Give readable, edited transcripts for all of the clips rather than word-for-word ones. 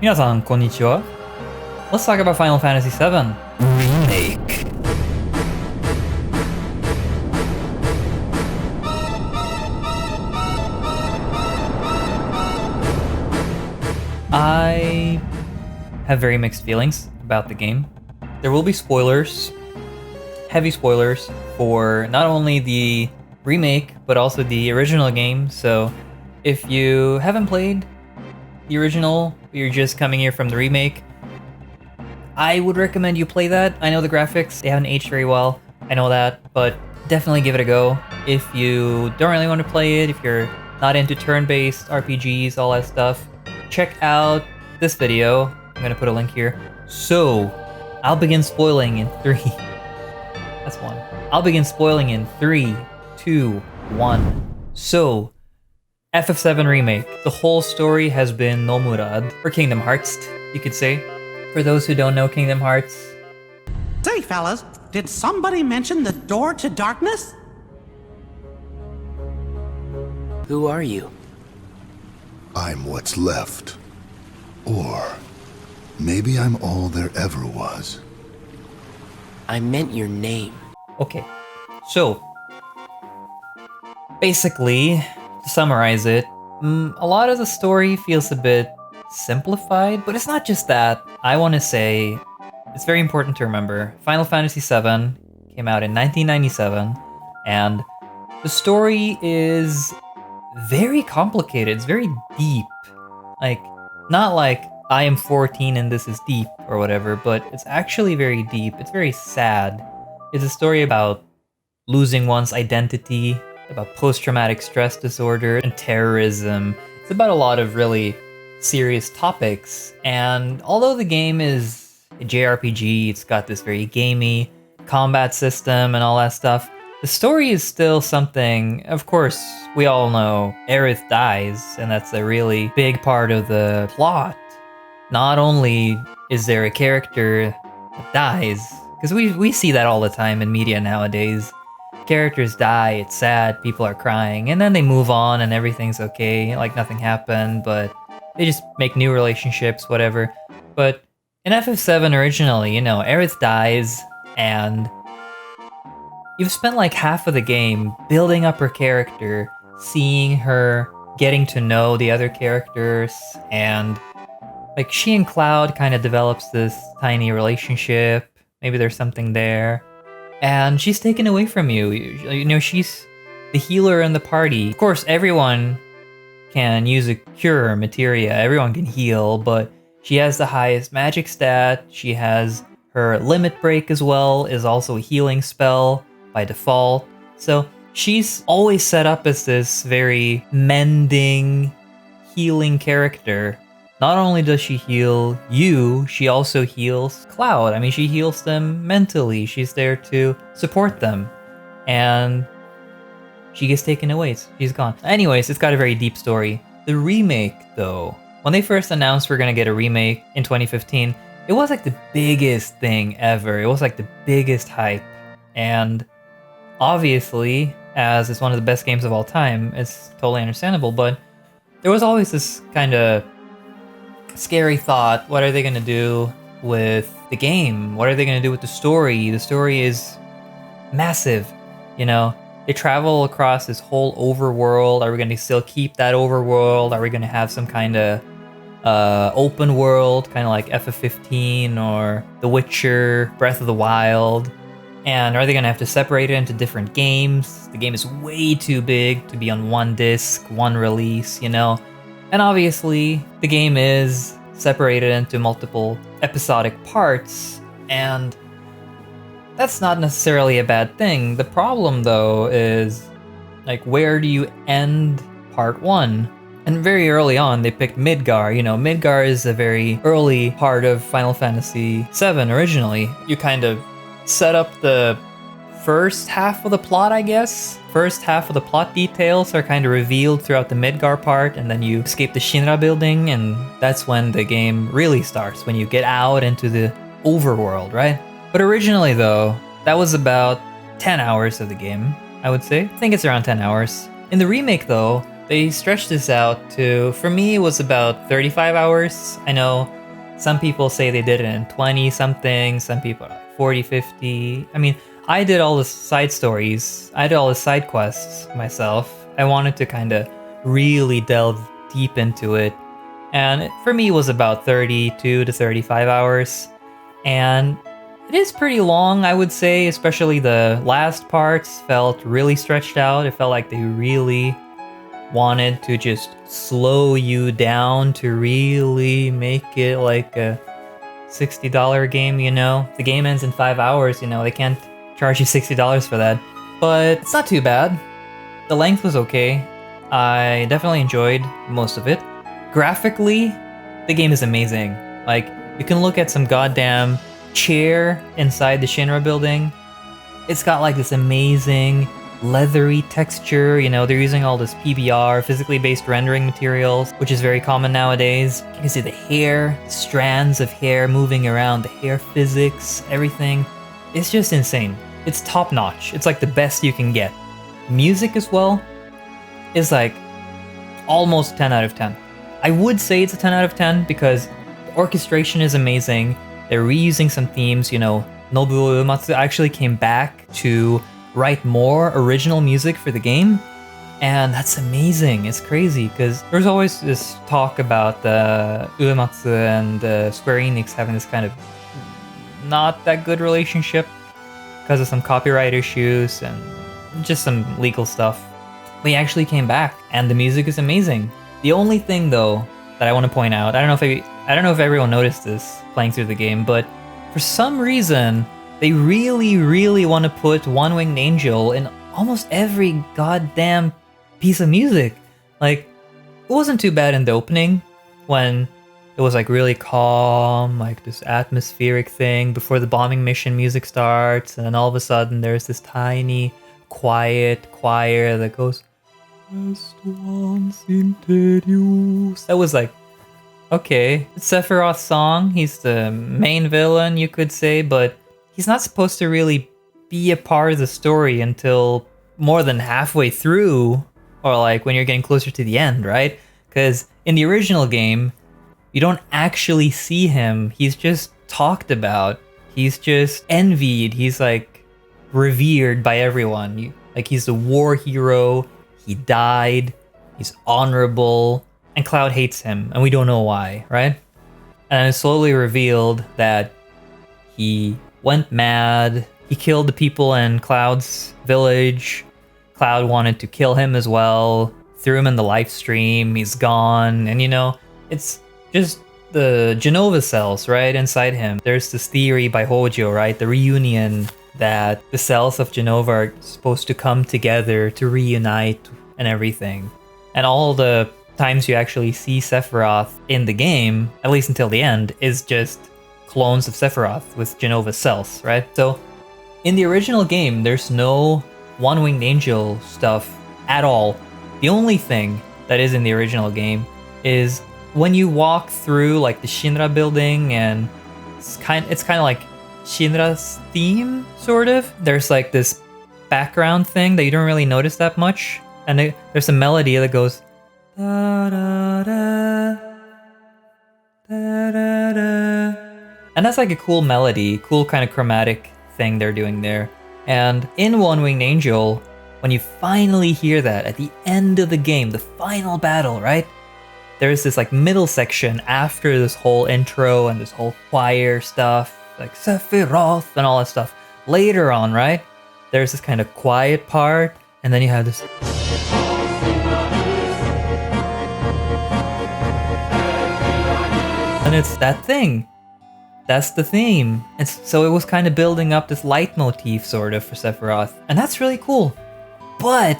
Minasan, konnichiwa. Let's talk about Final Fantasy VII Remake. I have very mixed feelings about the game. There will be spoilers, heavy spoilers, for not only the remake, but also the original game. So if you haven't played the original, you're just coming here from the remake, I would recommend you play that. I know the graphics, they haven't aged very well, I know that, but definitely give it a go. If you don't really want to play it, if you're not into turn-based RPGs, all that stuff, check out this video. I'm gonna put a link here. So, I'll begin spoiling in 3. That's 1. I'll begin spoiling in 3, 2, 1. So, FF7 Remake. The whole story has been Nomurad, or Kingdom Hearts, you could say. For those who don't know Kingdom Hearts. Say, fellas, did somebody mention the door to darkness? Who are you? I'm what's left. Or maybe I'm all there ever was. I meant your name. Okay, so basically, to summarize it, a lot of the story feels a bit simplified, but it's not just that. I want to say it's very important to remember Final Fantasy VII came out in 1997, and the story is very complicated. It's very deep. Like, not like I am 14 and this is deep or whatever, but it's actually very deep. It's very sad. It's a story about losing one's identity, about post-traumatic stress disorder and terrorism. It's about a lot of really serious topics. And although the game is a JRPG, it's got this very gamey combat system and all that stuff, the story is still something. Of course, we all know Aerith dies, and that's a really big part of the plot. Not only is there a character that dies, because we see that all the time in media nowadays. Characters die, it's sad, people are crying, and then they move on and everything's okay, like nothing happened, but they just make new relationships, whatever. But in FF7 originally, you know, Aerith dies, and you've spent like half of the game building up her character, seeing her, getting to know the other characters, and like she and Cloud kind of develops this tiny relationship. Maybe there's something there. And she's taken away from you. You know, she's the healer in the party. Of course, everyone can use a cure materia. Everyone can heal, but she has the highest magic stat. She has her limit break as well, is also a healing spell by default. So she's always set up as this very mending, healing character. Not only does she heal you, she also heals Cloud. I mean, she heals them mentally. She's there to support them. And she gets taken away. She's gone. Anyways, it's got a very deep story. The remake, though, when they first announced we're gonna get a remake in 2015, it was like the biggest thing ever. It was like the biggest hype. And obviously, as it's one of the best games of all time, it's totally understandable, but there was always this kind of scary thought, what are they going to do with the game? What are they going to do with the story? The story is massive, you know? They travel across this whole overworld. Are we going to still keep that overworld? Are we going to have some kind of open world, kind of like FF15 or The Witcher, Breath of the Wild? And are they going to have to separate it into different games? The game is way too big to be on one disc, one release, you know? And obviously, the game is separated into multiple episodic parts, and that's not necessarily a bad thing. The problem, though, is, like, where do you end part 1? And very early on, they picked Midgar. You know, Midgar is a very early part of Final Fantasy VII originally. You kind of set up the first half of the plot, I guess. First half of the plot details are kind of revealed throughout the Midgar part, and then you escape the Shinra building, and that's when the game really starts, when you get out into the overworld, right? But originally, though, that was about 10 hours of the game, I would say. I think it's around 10 hours. In the remake, though, They stretched this out to, for me, it was about 35 hours. I know some people say they did it in 20 something, some people are like 40, 50. I mean, I did all the side stories, I did all the side quests myself. I wanted to kind of really delve deep into it. And for me, it was about 32 to 35 hours. And it is pretty long, I would say, especially the last parts felt really stretched out. It felt like they really wanted to just slow you down to really make it like a $60 game, you know? If the game ends in 5 hours, you know, they can't charge you $60 for that. But it's not too bad. The length was okay. I definitely enjoyed most of it. Graphically, the game is amazing. Like, you can look at some goddamn chair inside the Shinra building. It's got like this amazing leathery texture, you know, they're using all this PBR, physically based rendering materials, which is very common nowadays. You can see the hair, strands of hair moving around, the hair physics, everything. It's just insane. It's top notch. It's like the best you can get. Music as well is like almost 10 out of 10. I would say it's a 10 out of 10 because the orchestration is amazing. They're reusing some themes, you know, Nobuo Uematsu actually came back to write more original music for the game, and that's amazing. It's crazy because there's always this talk about the Uematsu and Square Enix having this kind of not that good relationship because of some copyright issues and just some legal stuff. But he actually came back, and the music is amazing. The only thing though that I want to point out, I don't know if everyone noticed this playing through the game, but for some reason they really want to put One Winged Angel in almost every goddamn piece of music. Like, it wasn't too bad in the opening when it was like really calm, like this atmospheric thing before the bombing mission music starts, and then all of a sudden there's this tiny, quiet choir that goes, Est once interius. That was like, okay, it's Sephiroth's song. He's the main villain, you could say, but he's not supposed to really be a part of the story until more than halfway through, or like when you're getting closer to the end, right? Because in the original game, you don't actually see him. He's just talked about. He's just envied. He's like revered by everyone. Like, he's the war hero. He died. He's honorable. And Cloud hates him, and we don't know why, right? And it's slowly revealed that he went mad. He killed the people in Cloud's village. Cloud wanted to kill him as well. Threw him in the live stream. He's gone. And you know, it's just the Genova cells, right, inside him. There's this theory by Hojo, right? The reunion, that the cells of Genova are supposed to come together to reunite and everything. And all the times you actually see Sephiroth in the game, at least until the end, is just clones of Sephiroth with Genova cells, right? So in the original game, there's no One Winged Angel stuff at all. The only thing that is in the original game is when you walk through like the Shinra building, and it's kind of like Shinra's theme, sort of. There's like this background thing that you don't really notice that much, and there's a melody that goes da, da, da, da, da, da. And that's like a cool melody, cool kind of chromatic thing they're doing there. And in One Winged Angel, when you finally hear that at the end of the game, the final battle, right? There's this like middle section after this whole intro and this whole choir stuff, like Sephiroth and all that stuff. Later on, right? There's this kind of quiet part, and then you have this. And it's that thing. That's the theme. And so it was kind of building up this leitmotif, sort of, for Sephiroth. And that's really cool. But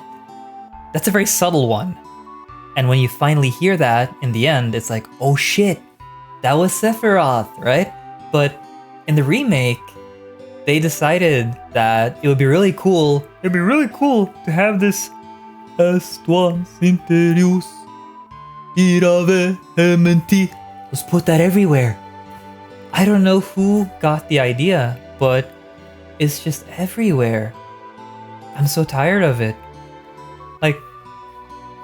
that's a very subtle one. And when you finally hear that in the end, it's like, oh shit, that was Sephiroth, right? But in the remake, they decided that it would be really cool. It'd be really cool to have this Est once interius ira vehementi. Let's put that everywhere. I don't know who got the idea, but it's just everywhere. I'm so tired of it. Like,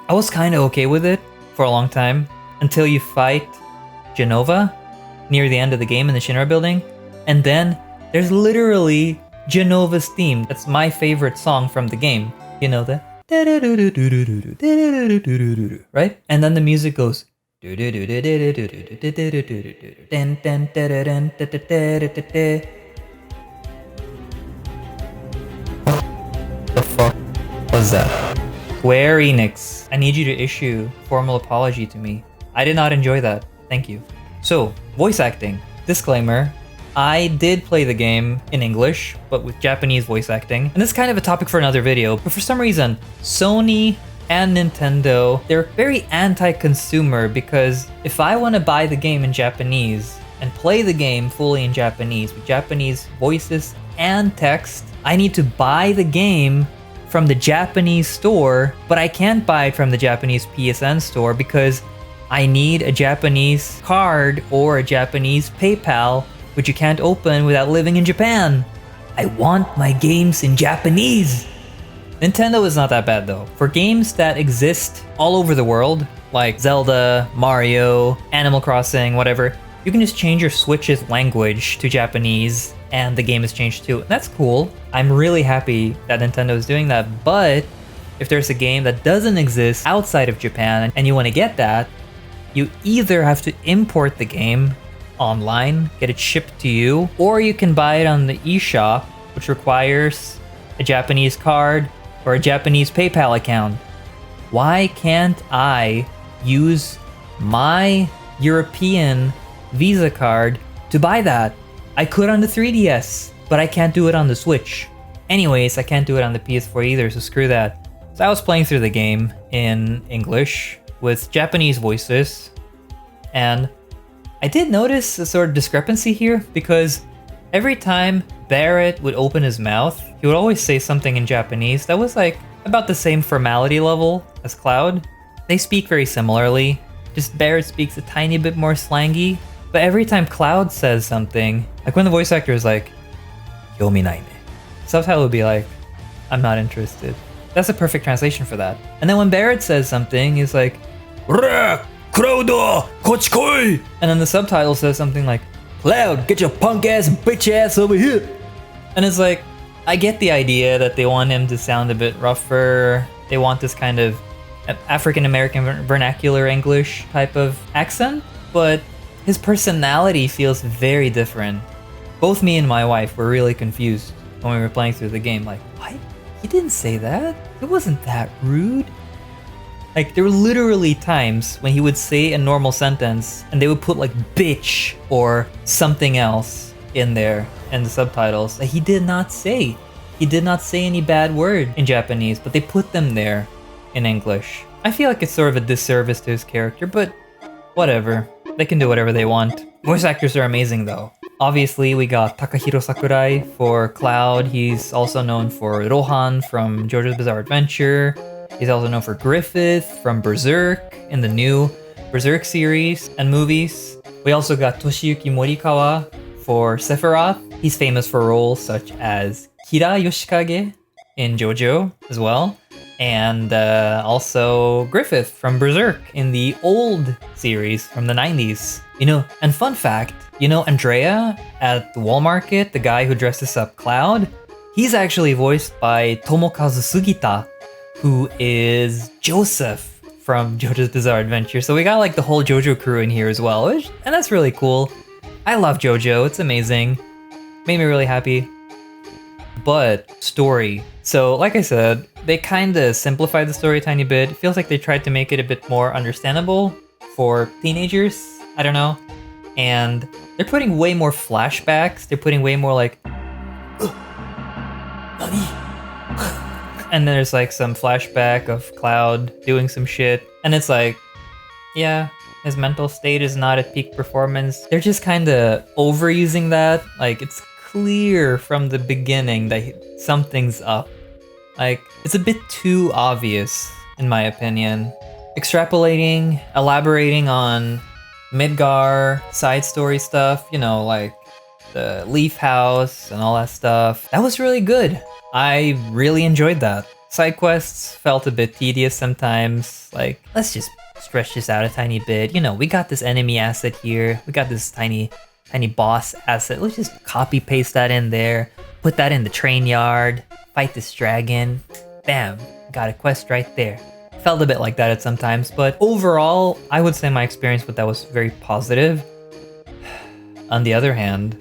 I was kind of okay with it for a long time until you fight Genova near the end of the game in the Shinra building. And then there's literally Genova's theme. That's my favorite song from the game. You know that? Right? And then the music goes. The fuck was that? Square Enix, I need you to issue formal apology to me. I did not enjoy that. Thank you. So, voice acting. Disclaimer, I did play the game in English, but with Japanese voice acting. And this is kind of a topic for another video, but for some reason, Sony and Nintendo, they're very anti-consumer because if I want to buy the game in Japanese and play the game fully in Japanese with Japanese voices and text, I need to buy the game from the Japanese store, but I can't buy it from the Japanese PSN store because I need a Japanese card or a Japanese PayPal, which you can't open without living in Japan. I want my games in Japanese. Nintendo is not that bad though. For games that exist all over the world, like Zelda, Mario, Animal Crossing, whatever, you can just change your Switch's language to Japanese and the game is changed too. And that's cool. I'm really happy that Nintendo is doing that, but if there's a game that doesn't exist outside of Japan and you want to get that, you either have to import the game online, get it shipped to you, or you can buy it on the eShop, which requires a Japanese card or a Japanese PayPal account. Why can't I use my European Visa card to buy that? I could on the 3DS, but I can't do it on the Switch. Anyways, I can't do it on the PS4 either, so screw that. So I was playing through the game in English with Japanese voices, and I did notice a sort of discrepancy here because every time Barrett would open his mouth, he would always say something in Japanese that was like about the same formality level as Cloud. They speak very similarly, just Barrett speaks a tiny bit more slangy, but every time Cloud says something, like when the voice actor is like, "Yomi nai ne," subtitle would be like, "I'm not interested." That's a perfect translation for that. And then when Barrett says something, he's like, "Rah! Cloud, kochi koi!" And then the subtitle says something like, "Cloud, get your punk ass bitch ass over here." And it's like, I get the idea that they want him to sound a bit rougher. They want this kind of African-American vernacular English type of accent, but his personality feels very different. Both me and my wife were really confused when we were playing through the game. Like, what? He didn't say that? It wasn't that rude. Like, there were literally times when he would say a normal sentence and they would put like bitch or something else in there in the subtitles that he did not say. He did not say any bad word in Japanese, but they put them there in English. I feel like it's sort of a disservice to his character, but whatever. They can do whatever they want. Voice actors are amazing though. Obviously, we got Takahiro Sakurai for Cloud. He's also known for Rohan from JoJo's Bizarre Adventure. He's also known for Griffith from Berserk in the new Berserk series and movies. We also got Toshiyuki Morikawa for Sephiroth. He's famous for roles such as Kira Yoshikage in JoJo as well. And also Griffith from Berserk in the old series from the 90s. You know, and fun fact, you know Andrea at the Wall Market, the guy who dresses up Cloud? He's actually voiced by Tomokazu Sugita, who is Joseph from JoJo's Bizarre Adventure. So we got like the whole JoJo crew in here as well, and that's really cool. I love JoJo, it's amazing. Made me really happy. But story. So like I said, they kind of simplified the story a tiny bit. It feels like they tried to make it a bit more understandable for teenagers. I don't know. And they're putting way more flashbacks. They're putting way more like... And there's like some flashback of Cloud doing some shit. And it's like, yeah, his mental state is not at peak performance. They're just kind of overusing that. Like, it's clear from the beginning that something's up. Like, it's a bit too obvious, in my opinion. Extrapolating, elaborating on Midgar, side story stuff, you know, like the Leaf House and all that stuff. That was really good. I really enjoyed that. Side quests felt a bit tedious sometimes. Like, let's just stretch this out a tiny bit. You know, we got this enemy asset here. We got this tiny boss asset. Let's just copy paste that in there. Put that in the train yard. Fight this dragon. Bam, got a quest right there. Felt a bit like that at some times, but overall, I would say my experience with that was very positive. On the other hand,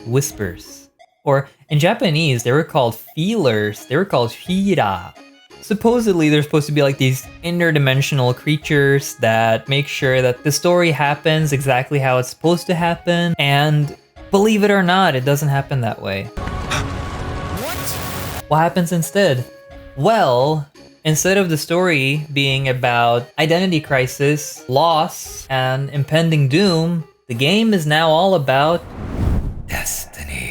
whispers. Or in Japanese, they were called feelers. They were called hira. Supposedly, they're supposed to be like these interdimensional creatures that make sure that the story happens exactly how it's supposed to happen. And believe it or not, it doesn't happen that way. What happens instead? Well, instead of the story being about identity crisis, loss, and impending doom, the game is now all about destiny.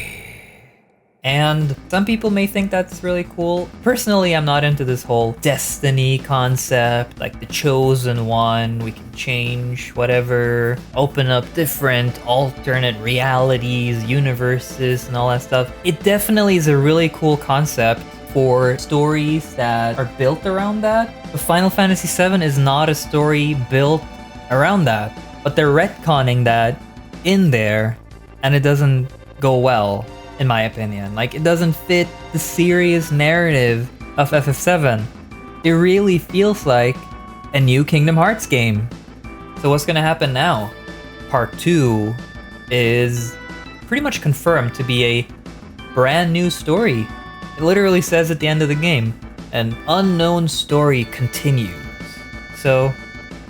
And some people may think that's really cool. Personally, I'm not into this whole destiny concept, like the chosen one, we can change whatever, open up different alternate realities, universes, and all that stuff. It definitely is a really cool concept for stories that are built around that. But Final Fantasy VII is not a story built around that. But they're retconning that in there, and it doesn't go well, in my opinion. Like, it doesn't fit the serious narrative of FF7. It really feels like a new Kingdom Hearts game. So what's gonna happen now? Part 2 is pretty much confirmed to be a brand new story. It literally says at the end of the game, an unknown story continues. So,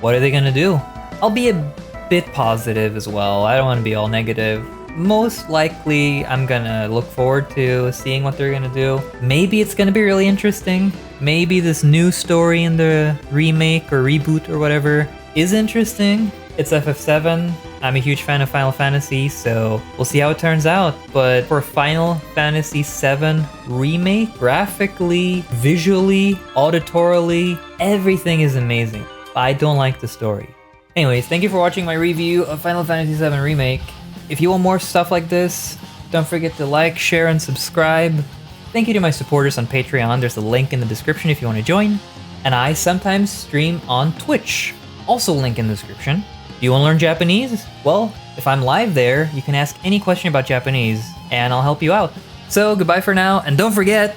what are they gonna do? I'll be a bit positive as well. I don't want to be all negative. Most likely, I'm gonna look forward to seeing what they're gonna do. Maybe it's gonna be really interesting. Maybe this new story in the remake or reboot or whatever is interesting. It's FF7. I'm a huge fan of Final Fantasy, so we'll see how it turns out. But for Final Fantasy VII Remake, graphically, visually, auditorily, everything is amazing. I don't like the story. Anyways, thank you for watching my review of Final Fantasy VII Remake. If you want more stuff like this, don't forget to like, share, and subscribe. Thank you to my supporters on Patreon. There's a link in the description if you want to join. And I sometimes stream on Twitch. Also link in the description. Do you want to learn Japanese? Well, if I'm live there, you can ask any question about Japanese, and I'll help you out. So, goodbye for now, and don't forget...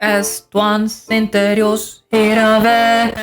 Est tuans interius hiraver